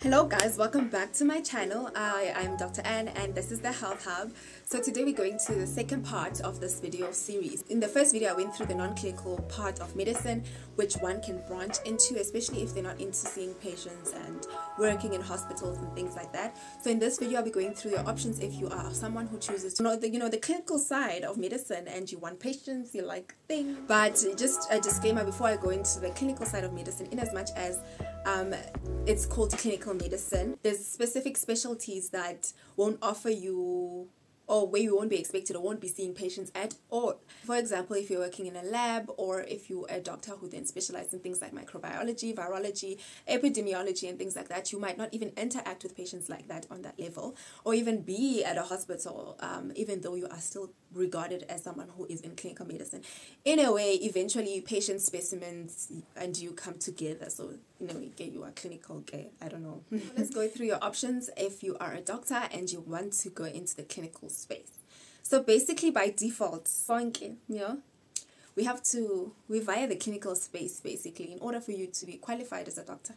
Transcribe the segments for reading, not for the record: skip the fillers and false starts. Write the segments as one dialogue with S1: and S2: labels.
S1: Hello guys, welcome back to my channel. I'm Dr. Anne and this is the Health Hub. So today we're going to the second part of this video series. In the first video I went through the non-clinical part of medicine, which one can branch into, especially if they're not into seeing patients and working in hospitals and things like that. So in this video I'll be going through your options if you are someone who chooses to know the clinical side of medicine and you want patients, you like things. But just a disclaimer before I go into the clinical side of medicine, in as much as it's called clinical medicine, there's specific specialties that won't offer you, or where you won't be expected or won't be seeing patients at all. For example, if you're working in a lab, or if you're a doctor who then specializes in things like microbiology, virology, epidemiology and things like that, you might not even interact with patients like that on that level, or even be at a hospital, even though you are still regarded as someone who is in clinical medicine. In a way, eventually patient specimens and you come together, so you are clinical care. I don't know. Let's go through your options if you are a doctor and you want to go into the clinical space. So basically by default, we're via the clinical space basically. In order for you to be qualified as a doctor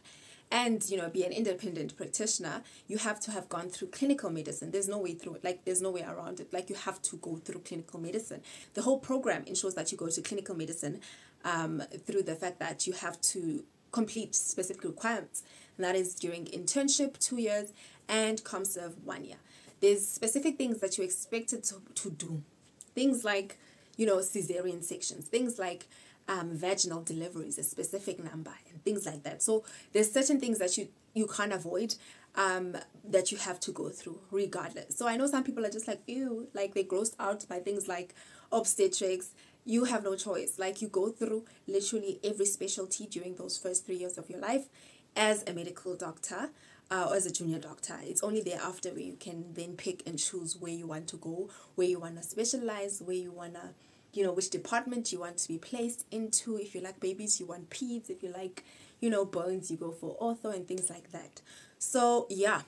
S1: and be an independent practitioner, you have to have gone through clinical medicine. There's no way through it. Like, there's no way around it. Like, you have to go through clinical medicine. The whole program ensures that you go to clinical medicine through the fact that you have to complete specific requirements, and that is during internship 2 years and ComServe 1 year. There's specific things that you're expected to do, things like cesarean sections, things like vaginal deliveries, a specific number, and things like that. So there's certain things that you can't avoid, that you have to go through regardless. So I know some people are just like, ew, like they're grossed out by things like obstetrics. You have no choice. Like, you go through literally every specialty during those first 3 years of your life as a medical doctor or as a junior doctor. It's only thereafter where you can then pick and choose where you want to go, where you want to specialize, where you want to, which department you want to be placed into. If you like babies, you want peds. If you like, bones, you go for ortho and things like that. So yeah,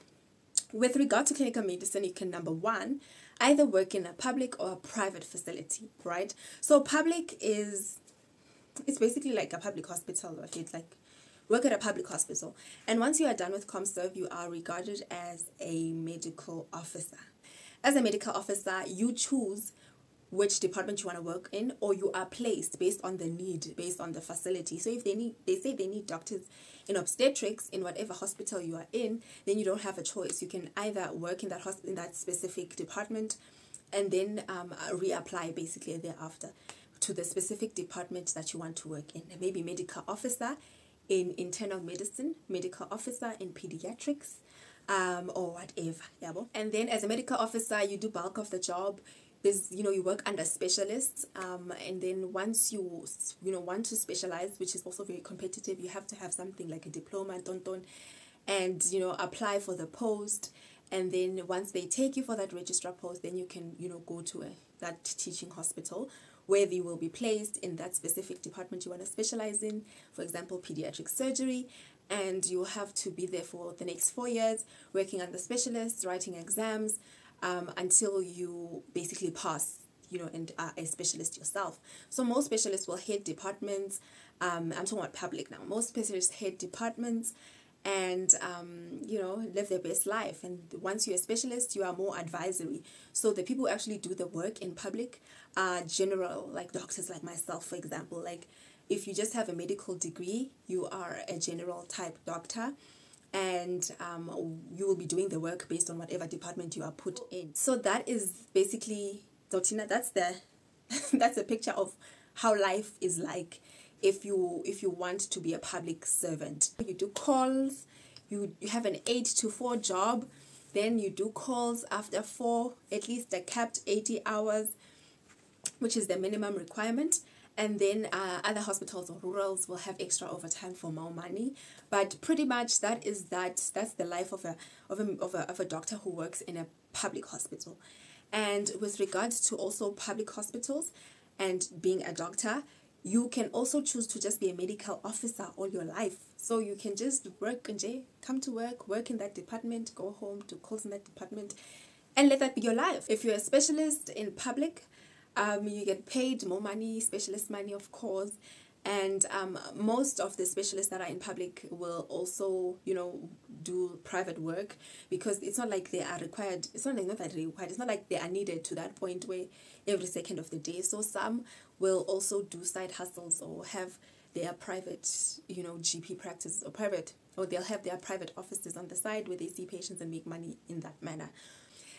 S1: with regard to clinical medicine, you can, number one, either work in a public or a private facility, right? So public it's basically like a public hospital. It's like work at a public hospital. And once you are done with ComServe, you are regarded as a medical officer. As a medical officer, you choose which department you want to work in, or you are placed based on the need, based on the facility. So if they say they need doctors in obstetrics in whatever hospital you are in, then you don't have a choice. You can either work in that specific department and then reapply basically thereafter to the specific department that you want to work in. Maybe medical officer in internal medicine, medical officer in pediatrics, or whatever. Yeah. And then as a medical officer, you do bulk of the job. You work under specialists, and then once you want to specialize, which is also very competitive, you have to have something like a diploma and apply for the post. And then once they take you for that registrar post, then you can go to that teaching hospital where you will be placed in that specific department you want to specialize in, for example pediatric surgery, and you have to be there for the next 4 years working under specialists, writing exams, until you basically pass, and are a specialist yourself. So most specialists will head departments. I'm talking about public now. Most specialists head departments and, live their best life. And once you're a specialist, you are more advisory. So the people who actually do the work in public are general, like doctors like myself, for example. Like, if you just have a medical degree, you are a general type doctor. And you will be doing the work based on whatever department you are put in. So that is basically, Dotina, that's a picture of how life is like if you want to be a public servant. You do calls, you have an 8 to 4 job, then you do calls after 4, at least a capped 80 hours, which is the minimum requirement. And then other hospitals or rurals will have extra overtime for more money. But pretty much that's the life of a doctor who works in a public hospital. And with regards to also public hospitals and being a doctor, you can also choose to just be a medical officer all your life. So you can just work and come to work in that department, go home, do calls in that department, and let that be your life. If you're a specialist in public, you get paid more money, specialist money, of course, And most of the specialists that are in public will also, do private work, because it's not like they are required. It's not like not that they're required. It's not like they are needed to that point where every second of the day. So some will also do side hustles or have their private, GP practice or they'll have their private offices on the side where they see patients and make money in that manner.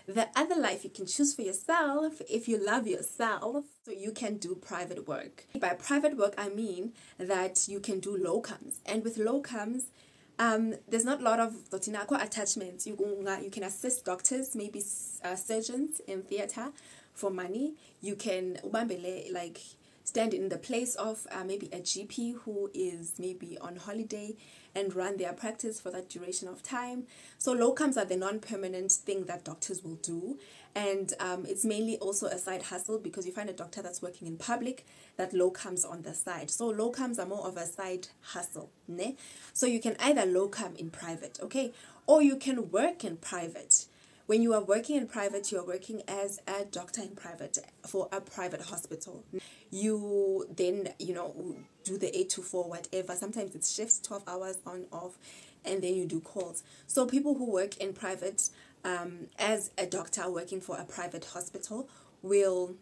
S1: The other life you can choose for yourself if you love yourself, so you can do private work. By private work, I mean that you can do locums. And with locums, there's not a lot of attachments. You can assist doctors, maybe surgeons in theater for money. You can stand in the place of maybe a GP who is maybe on holiday and run their practice for that duration of time. So locums are the non-permanent thing that doctors will do. And it's mainly also a side hustle, because you find a doctor that's working in public that locums on the side. So locums are more of a side hustle. Ne? So you can either locum in private, okay? Or you can work in private. When you are working in private, you are working as a doctor in private for a private hospital. You then, do the 8 to 4, whatever. Sometimes it's shifts, 12 hours on, off, and then you do calls. So people who work in private as a doctor working for a private hospital will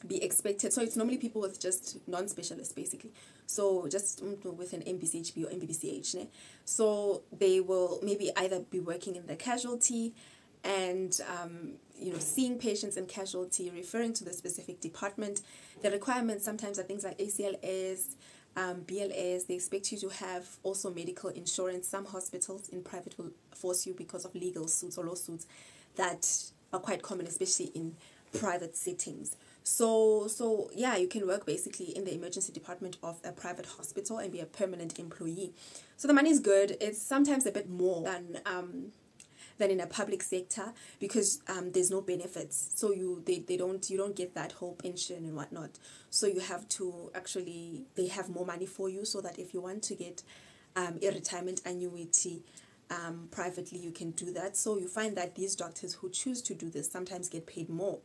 S1: be expected. So it's normally people with just non-specialists, basically. So just with an MBCHB or MBBCH. Ne? So they will maybe either be working in the casualty and seeing patients in casualty, referring to the specific department. The requirements sometimes are things like ACLS, BLS. They expect you to have also medical insurance. Some hospitals in private will force you because of legal suits or lawsuits that are quite common, especially in private settings. So yeah, you can work basically in the emergency department of a private hospital and be a permanent employee. So the money is good. It's sometimes a bit more than in a public sector, because there's no benefits. So you don't get that whole pension and whatnot. So you have to they have more money for you, so that if you want to get a retirement annuity privately, you can do that. So you find that these doctors who choose to do this sometimes get paid more.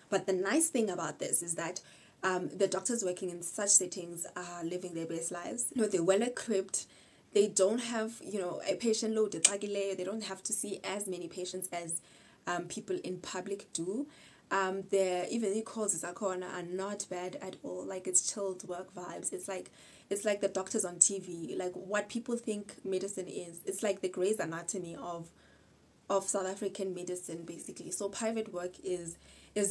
S1: But the nice thing about this is that the doctors working in such settings are living their best lives. They're well equipped. They don't have, a patient load. They don't have to see as many patients as people in public do. Even the calls are not bad at all. Like, it's chilled work vibes. It's like the doctors on TV. Like, what people think medicine is. It's like the Grey's Anatomy of South African medicine, basically. So private work is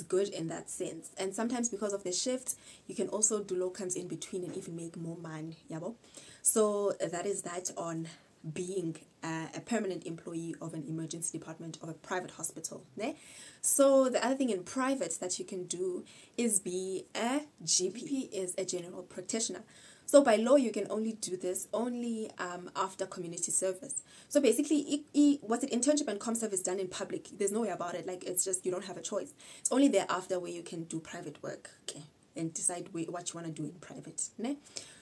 S1: good in that sense. And sometimes because of the shifts, you can also do locums in between and even make more money. Yabo? So that is that on being a permanent employee of an emergency department of a private hospital. Ne? So the other thing in private that you can do is be a GP, is a general practitioner. So by law, you can only do this after community service. So basically, what's it, internship and com service done in public? There's no way about it. Like, it's just, you don't have a choice. It's only thereafter where you can do private work, okay, and decide what you want to do in private. Ne?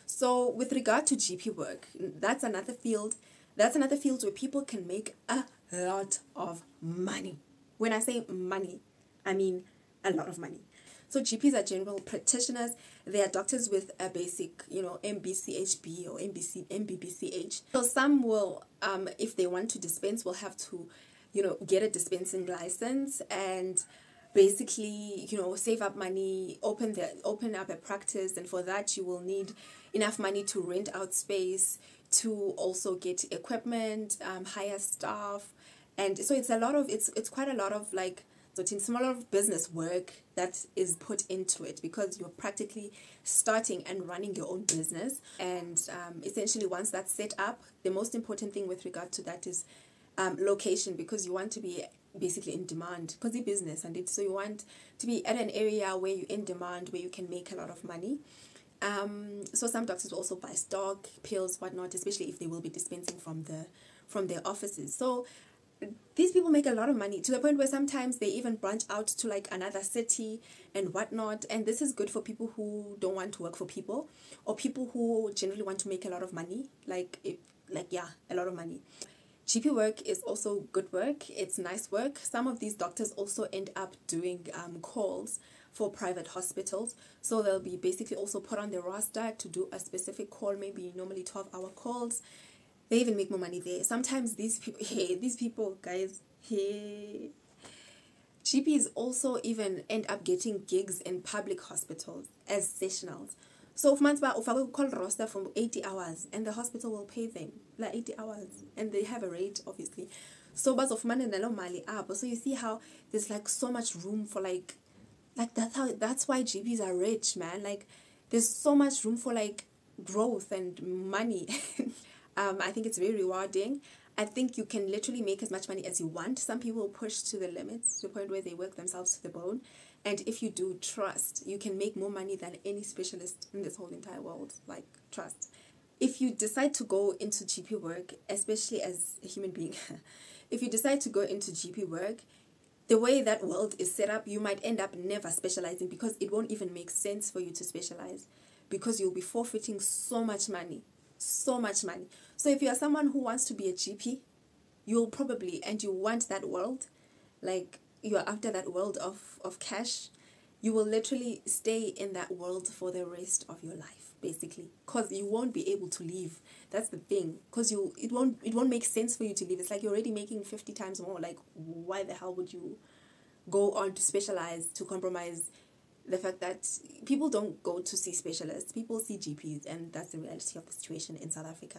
S1: So with regard to GP work, that's another field. That's another field where people can make a lot of money. When I say money, I mean a lot of money. So GPs are general practitioners. They are doctors with a basic, MBCHB or MBBCH. So some will, if they want to dispense, will have to, get a dispensing license and basically, save up money, open up a practice. And for that, you will need enough money to rent out space, to also get equipment, hire staff. And so it's quite a lot of it's a lot of business work that is put into it, because you're practically starting and running your own business. And essentially, once that's set up, the most important thing with regard to that is location, because you want to be basically in demand, because the business, and so you want to be at an area where you're in demand, where you can make a lot of money. So some doctors will also buy stock, pills, whatnot, especially if they will be dispensing from their offices. So these people make a lot of money, to the point where sometimes they even branch out to another city and whatnot. And this is good for people who don't want to work for people, or people who generally want to make a lot of money, a lot of money. GP work is also good work. It's nice work. Some of these doctors also end up doing calls for private hospitals. So they'll be basically also put on the roster to do a specific call, maybe normally 12-hour calls. They even make more money there. Sometimes these people, guys, GPs also even end up getting gigs in public hospitals as sessionals. So if I will call roster from 80 hours and the hospital will pay them like 80 hours and they have a rate, obviously. So but of money mali up. So you see how there's like so much room for like that's why GPs are rich, man. Like there's so much room for like growth and money. I think it's very rewarding. I think you can literally make as much money as you want. Some people push to the limits, to the point where they work themselves to the bone. And if you do, trust, you can make more money than any specialist in this whole entire world. Like, trust. If you decide to go into GP work, especially as a human being, if you decide to go into GP work, the way that world is set up, you might end up never specializing because it won't even make sense for you to specialize because you'll be forfeiting so much money. So much money. So if you are someone who wants to be a GP, you'll probably, and you want that world, like you are after that world of cash, you will literally stay in that world for the rest of your life, basically, because you won't be able to leave. That's the thing, because it won't make sense for you to leave. It's like you're already making 50 times more. Like, why the hell would you go on to specialize, to compromise the fact that people don't go to see specialists, people see GPs, and that's the reality of the situation in South Africa.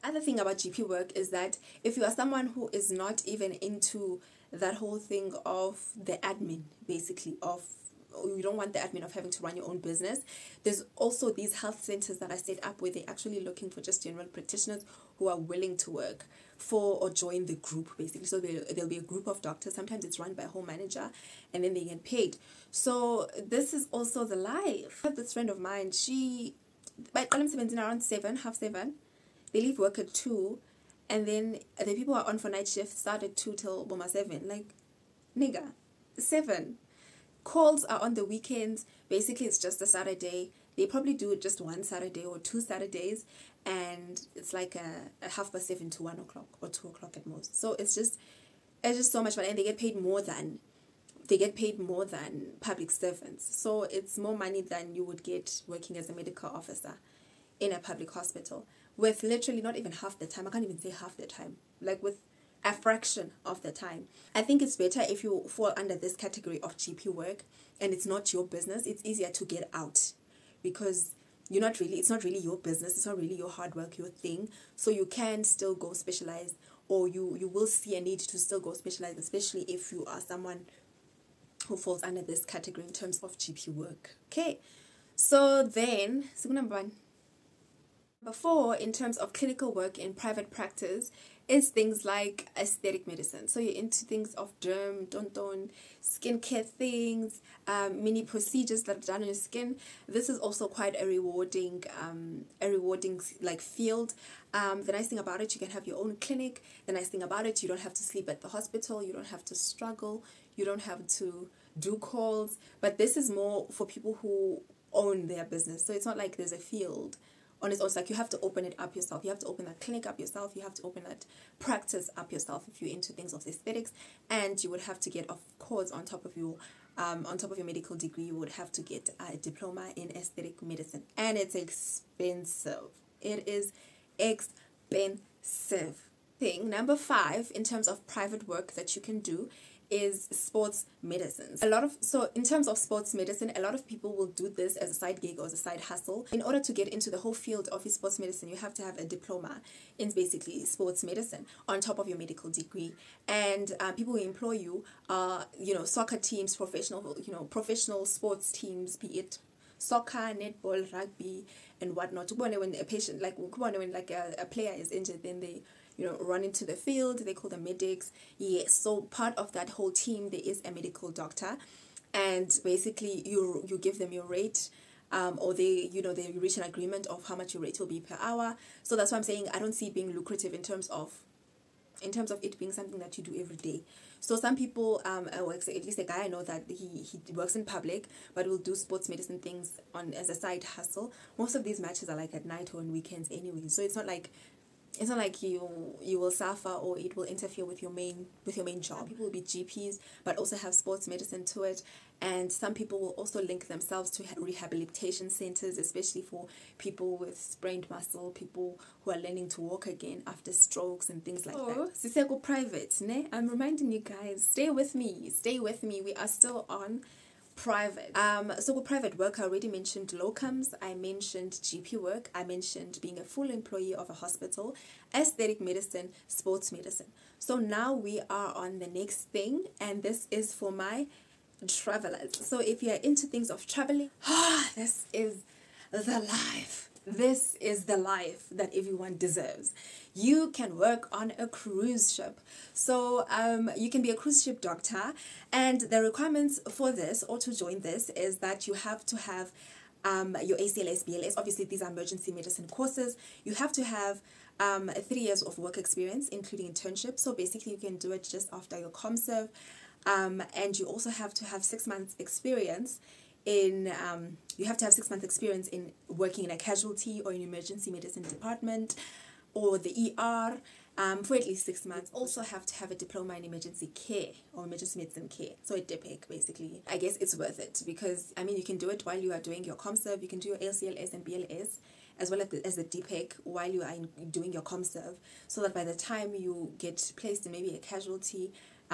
S1: Other thing about GP work is that if you are someone who is not even into that whole thing of the admin, basically, you don't want the admin of having to run your own business, there's also these health centers that are set up where they're actually looking for just general practitioners who are willing to work for or join the group, basically. So there'll be a group of doctors. Sometimes it's run by a home manager and then they get paid. So this is also the life. I have this friend of mine, by 17 around 7, half 7, they leave work at 2, and then the people who are on for night shift start at 2 till 7. Like, nigga, 7. Calls are on the weekends. Basically, it's just a Saturday. They probably do it just one Saturday or 2 Saturdays, and it's like a 7:30 to 1 o'clock or 2 o'clock at most. So it's just so much fun, and they get paid more than public servants. So it's more money than you would get working as a medical officer in a public hospital, with literally not even half the time. I can't even say half the time, like with a fraction of the time. I think it's better if you fall under this category of GP work and it's not your business. It's easier to get out because it's not really your business. It's not really your hard work, your thing. So you can still go specialize, or you will see a need to still go specialize, especially if you are someone who falls under this category in terms of GP work. Okay, so then, number 1. Number 4, in terms of clinical work in private practice, is things like aesthetic medicine. So you're into things of derm, tonton, skincare things, mini procedures that are done on your skin. This is also quite a rewarding like field. The nice thing about it, you can have your own clinic. The nice thing about it, you don't have to sleep at the hospital. You don't have to struggle. You don't have to do calls. But this is more for people who own their business. So it's not like there's a field on its own. It's like you have to open it up yourself. You have to open that clinic up yourself. You have to open that practice up yourself if you're into things of aesthetics. And you would have to get, of course, on top of your medical degree, you would have to get a diploma in aesthetic medicine. And it's expensive. It is expensive. Number 5, in terms of private work that you can do, is sports medicine. So in terms of sports medicine, a lot of people will do this as a side gig or as a side hustle. In order to get into the whole field of sports medicine, you have to have a diploma in basically sports medicine on top of your medical degree. And people who employ you are, soccer teams, professional sports teams, be it soccer, netball, rugby, and whatnot. When a patient, when a player is injured, then they run into the field. They call them medics. Yes, so part of that whole team, there is a medical doctor, and basically you give them your rate, or they reach an agreement of how much your rate will be per hour. So that's why I'm saying I don't see it being lucrative in terms of it being something that you do every day. So some people, at least a guy I know that he works in public, but will do sports medicine things as a side hustle. Most of these matches are like at night or on weekends anyway, so it's not like it's not like you will suffer or it will interfere with your main job. Some people will be GPs but also have sports medicine to it, and some people will also link themselves to rehabilitation centers, especially for people with sprained muscle, people who are learning to walk again after strokes and things like that. Siseko private, ne? I'm reminding you guys, stay with me. We are still on private. So with private work, I already mentioned locums, I mentioned GP work, I mentioned being a full employee of a hospital, aesthetic medicine, sports medicine. So now we are on the next thing, and this is for my travelers. So if you are into things of traveling, this is the life. This is the life that everyone deserves. You can work on a cruise ship. So you can be a cruise ship doctor, and the requirements for this or to join this is that you have to have your ACLS, BLS. Obviously, these are emergency medicine courses. You have to have 3 years of work experience, including internship. So basically, you can do it just after your ComServe. And you also have to have 6 months experience in working in a casualty or an emergency medicine department or the ER for at least 6 months. Also have to have a diploma in emergency care or emergency medicine care, so a DPEC basically. I guess it's worth it because, I mean, you can do it while you are doing your ComServe, you can do your ACLS and BLS as well as the DPEC while you are doing your ComServe, so that by the time you get placed in maybe a casualty,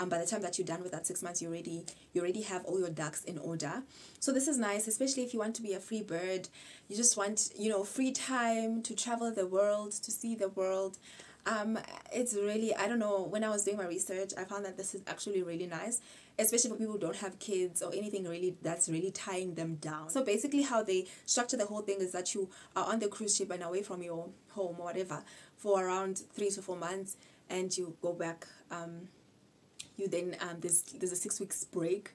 S1: by the time that you're done with that 6 months, you already have all your ducks in order. So this is nice, especially if you want to be a free bird. You just want, free time to travel the world, to see the world. It's really, I don't know, when I was doing my research, I found that this is actually really nice, especially for people who don't have kids or anything really that's really tying them down. So basically how they structure the whole thing is that you are on the cruise ship and away from your home or whatever for around 3 to 4 months, and you go back. You then there's a 6 weeks break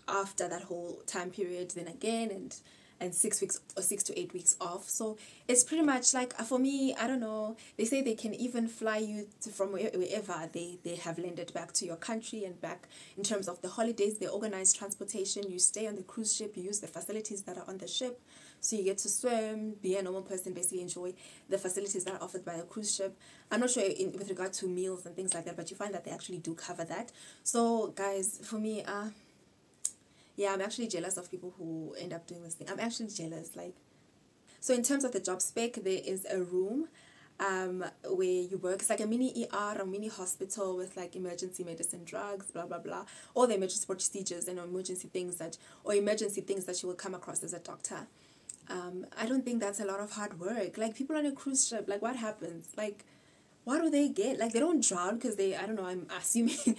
S1: after that whole time period, then again, and 6 weeks or 6 to 8 weeks off. So it's pretty much like, for me, I don't know, they say they can even fly you from wherever they have landed back to your country and back. In terms of the holidays, they organize transportation. You stay on the cruise ship, you use the facilities that are on the ship, so you get to swim, be a normal person, basically enjoy the facilities that are offered by the cruise ship. I'm not sure with regard to meals and things like that, but you find that they actually do cover that. So guys, for me, yeah, I'm actually jealous of people who end up doing this thing. I'm actually jealous. So in terms of the job spec, there is a room where you work. It's like a mini ER, a mini hospital with like emergency medicine, drugs, blah blah blah, all the emergency procedures and emergency things that you will come across as a doctor. I don't think that's a lot of hard work. Like, people on a cruise ship, like, what happens? Like, what do they get? Like, they don't drown because I don't know, I'm assuming.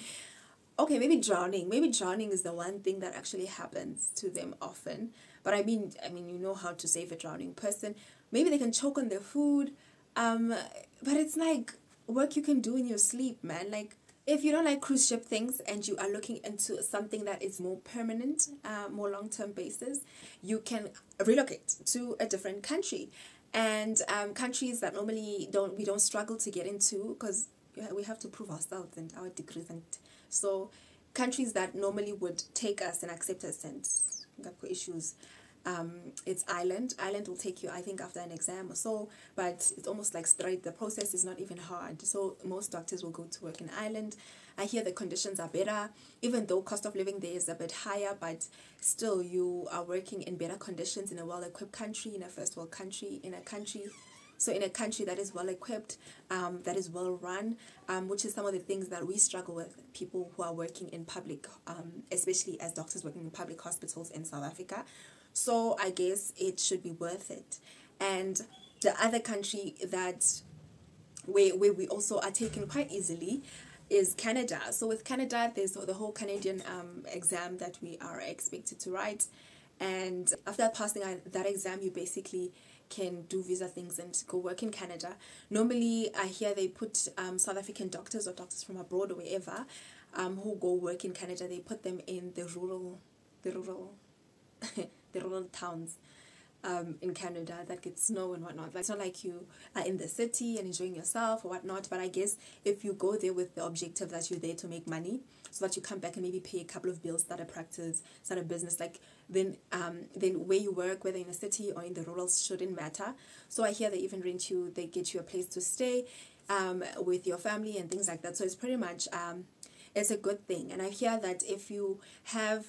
S1: Okay, maybe drowning is the one thing that actually happens to them often. But I mean, you know how to save a drowning person. Maybe they can choke on their food. But it's like work you can do in your sleep, man. Like, if you don't like cruise ship things and you are looking into something that is more permanent, more long-term basis, you can relocate to a different country. And countries that normally we don't struggle to get into because we have to prove ourselves and our degrees. And so countries that normally would take us and accept us and got issues, it's Ireland. Ireland will take you, I think, after an exam or so, but it's almost like straight. The process is not even hard. So most doctors will go to work in Ireland. I hear the conditions are better, even though cost of living there is a bit higher, but still you are working in better conditions in a well-equipped country, in a first world country, in a country that is well-equipped, that is well-run, which is some of the things that we struggle with, people who are working in public, especially as doctors working in public hospitals in South Africa. So I guess it should be worth it. And the other country that where we also are taken quite easily is Canada. So with Canada, there's the whole Canadian exam that we are expected to write. And after passing that exam, you basically can do visa things and go work in Canada. Normally, I hear they put South African doctors or doctors from abroad or wherever who go work in Canada. They put them in the rural towns in Canada that get snow and whatnot. Like, it's not like you are in the city and enjoying yourself or whatnot, but I guess if you go there with the objective that you're there to make money, so that you come back and maybe pay a couple of bills, start a practice, start a business, like then where you work, whether in the city or in the rural, shouldn't matter. So I hear they even rent you, they get you a place to stay. with your family and things like that. So it's pretty much it's a good thing. And I hear that if you have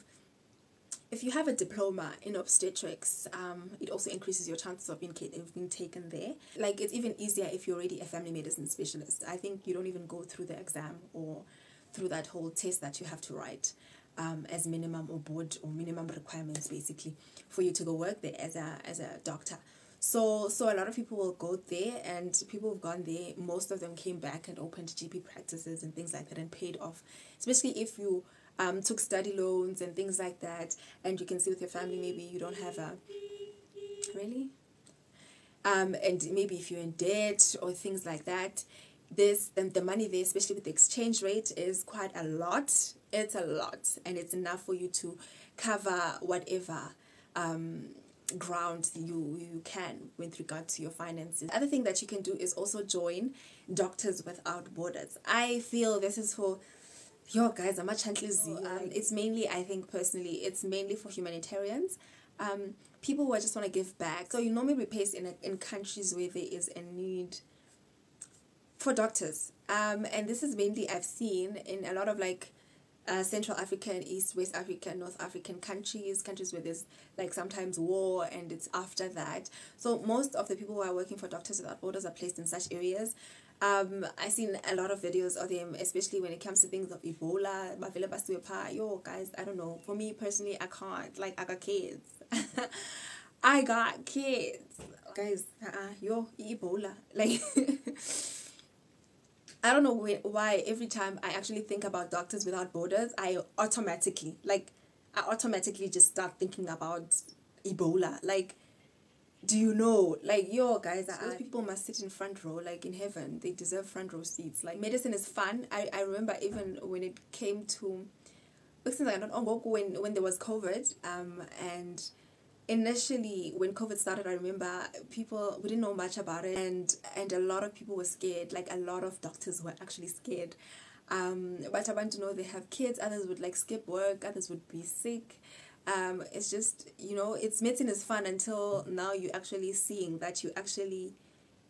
S1: a diploma in obstetrics, it also increases your chances of being taken there. Like, it's even easier if you're already a family medicine specialist. I think you don't even go through the exam or through that whole test that you have to write as minimum or board or minimum requirements, basically, for you to go work there as a doctor. So a lot of people will go there, and people who've gone there, most of them came back and opened GP practices and things like that and paid off, especially if you took study loans and things like that, and you can see with your family, maybe you don't have and maybe if you're in debt or things like that, the money there, especially with the exchange rate, is quite a lot. It's a lot, and it's enough for you to cover whatever ground you can with regard to your finances. The other thing that you can do is also join Doctors Without Borders. I feel this is for yo guys, I'm it's mainly, I think personally, it's mainly for humanitarians, people who just want to give back. So you normally be placed in countries where there is a need for doctors, and this is mainly I've seen in a lot of like Central African, East, West African, North African countries where there's like sometimes war and it's after that. So most of the people who are working for Doctors Without Borders are placed in such areas. I've seen a lot of videos of them, especially when it comes to things of Ebola. Yo guys, I don't know, for me personally, I can't, like, I got kids. I got kids, guys. Yo, Ebola, like I don't know why every time I actually think about Doctors Without Borders, I automatically just start thinking about Ebola. Like, do you know, like, yo guys, those people must sit in front row, like in heaven. They deserve front row seats. Like, medicine is fun. I remember even when it came to when there was COVID, and initially when COVID started, I remember we didn't know much about it, and a lot of people were scared. Like, a lot of doctors were actually scared. But I want to know, they have kids, others would like skip work, others would be sick. It's just, it's medicine is fun until now you're actually seeing that you actually,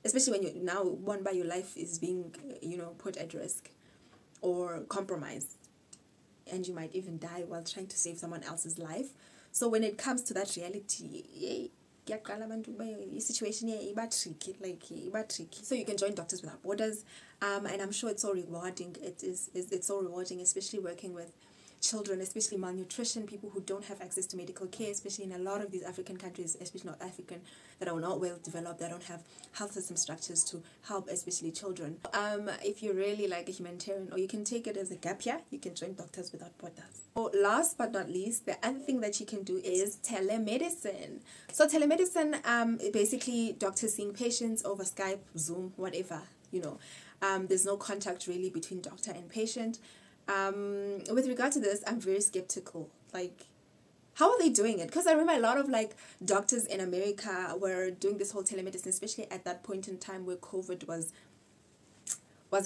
S1: especially when you now one by your life is being, put at risk or compromised, and you might even die while trying to save someone else's life. So when it comes to that reality, situation tricky. So you can join Doctors Without Borders, and I'm sure it's so rewarding. It's so rewarding, especially working with children, especially malnutrition, people who don't have access to medical care, especially in a lot of these African countries, especially North African, that are not well developed, that don't have health system structures to help, especially children. If you're really like a humanitarian, or you can take it as a gap year, you can join Doctors Without Borders. So last but not least, the other thing that you can do is telemedicine. So telemedicine, basically doctors seeing patients over Skype, Zoom, whatever, there's no contact really between doctor and patient. With regard to this, I'm very skeptical. Like, how are they doing it? Because I remember a lot of like doctors in America were doing this whole telemedicine, especially at that point in time where COVID was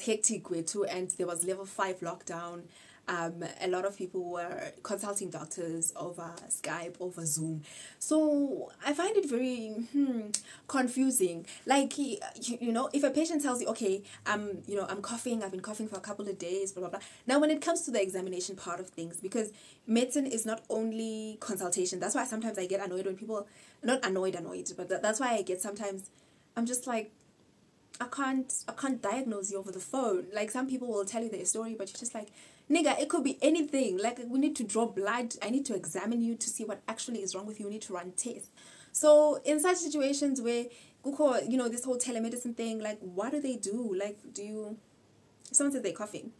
S1: hectic too, and there was level 5 lockdown. A lot of people were consulting doctors over Skype, over Zoom. So I find it very confusing. Like, if a patient tells you, okay, I'm coughing, I've been coughing for a couple of days, blah, blah, blah. Now, when it comes to the examination part of things, because medicine is not only consultation, that's why sometimes I get annoyed when people, not annoyed, but that's why I get sometimes, I'm just like, I can't diagnose you over the phone. Like, some people will tell you their story, but you're just like, nigga, it could be anything. Like, we need to draw blood. I need to examine you to see what actually is wrong with you. We need to run tests. So in such situations where, this whole telemedicine thing, like, what do they do? Like, someone says they're coughing.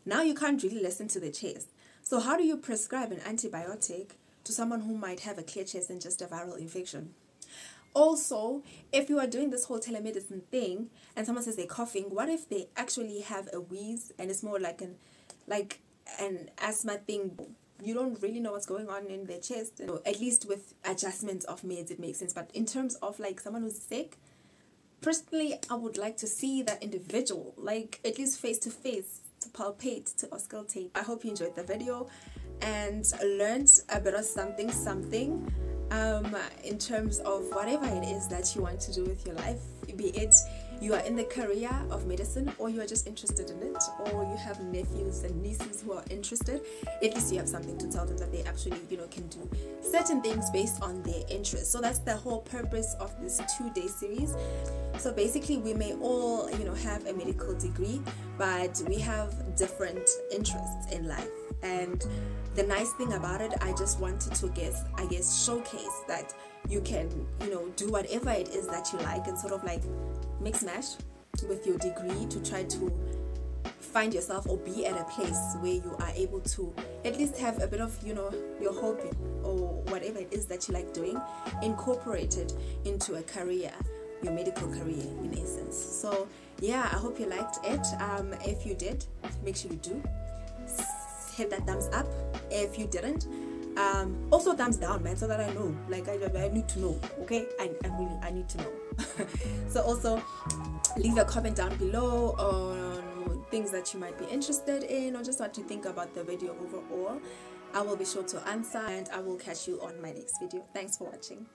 S1: Now you can't really listen to the chest. So how do you prescribe an antibiotic to someone who might have a clear chest and just a viral infection? Also, if you are doing this whole telemedicine thing and someone says they're coughing, what if they actually have a wheeze and it's more like an asthma thing? You don't really know what's going on in their chest. At least with adjustments of meds, it makes sense. But in terms of like someone who's sick, personally, I would like to see that individual, like at least face to face, to palpate, to auscultate. I hope you enjoyed the video and learned a bit of something in terms of whatever it is that you want to do with your life, be it you are in the career of medicine, or you are just interested in it, or you have nephews and nieces who are interested, at least you have something to tell them that they actually, can do certain things based on their interests. So that's the whole purpose of this 2-day series. So basically, we may all, have a medical degree, but we have different interests in life. And the nice thing about it, I just wanted to showcase that you can, do whatever it is that you like, and sort of like mix mash with your degree to try to find yourself or be at a place where you are able to at least have a bit of, your hobby or whatever it is that you like doing, incorporated into a career, your medical career in essence. So yeah, I hope you liked it. If you did, make sure you do hit that thumbs up. If you didn't, also thumbs down, man, so that I know, like I need to know, okay? I need to know. So also leave a comment down below on things that you might be interested in, or just what you think about the video overall. I will be sure to answer, and I will catch you on my next video. Thanks for watching.